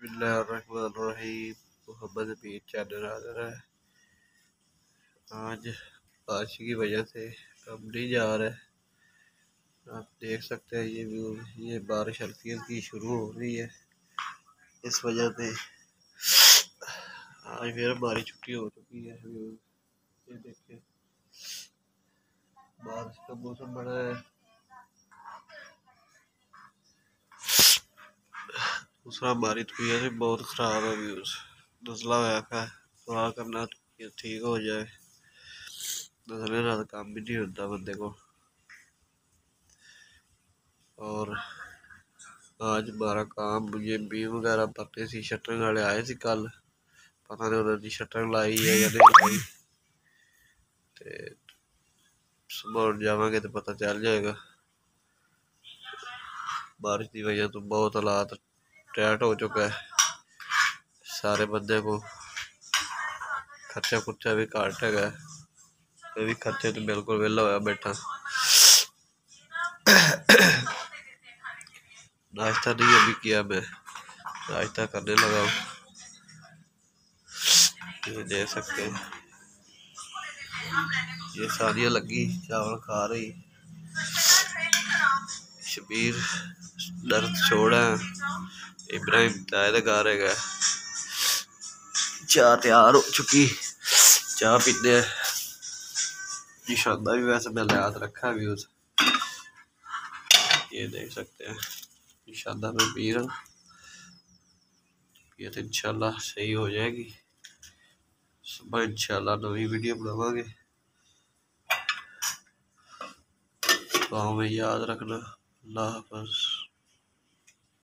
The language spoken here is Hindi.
बिस्मिल्लाहिर्रहमानिर्रहीम। मोहम्मद अमीन चैनल आ रहा है। आज बारिश की वजह से हम नहीं जा रहे। आप देख सकते हैं ये व्यू, ये बारिश हल्की हल्की शुरू हो रही है। इस वजह से आज फिर हमारी छुट्टी हो चुकी है। ये देखिए बारिश का मौसम बड़ा है। दूसरा हमारी तबीयत भी बहुत ख़राब है। व्यूज नजला हुआ है, दुआ करना ये ठीक हो जाए। नजले नाल काम भी नहीं होता बंदे को। और आज हमारा काम ये बीम वगैरह भरने सी। शटरिंग वाले आए थे कल, पता नहीं उन्होंने शटरिंग लाई है या नहीं लाई। सुबह जावांगे तो पता चल जाएगा। बारिश की वजह तो बहुत हालात टाइट हो चुका है। सारे बंदे को खर्चा खुर्चा भी घट है। ये भी खर्चे तो बिल्कुल वेला होया बैठा। नाश्ता नहीं अभी किया, मैं नाश्ता करने लगा हूँ। ये देख सकते हैं ये सादिया लगी चावल खा रही। शबीर दर्द छोड़ा, इब्राहिम तायद गा रहेगा। चाय तैयार हो चुकी, चाय पीते हैं। निशाना भी वैसे मैंने याद रखा भी उस, ये देख सकते हैं निशाना में पी रहा। ये तो इंशाल्लाह सही हो जाएगी। सुबह इंशाल्लाह नवी वीडियो बनावांगे। तो हमें याद रखना। अल्लाह हाफ़िज़।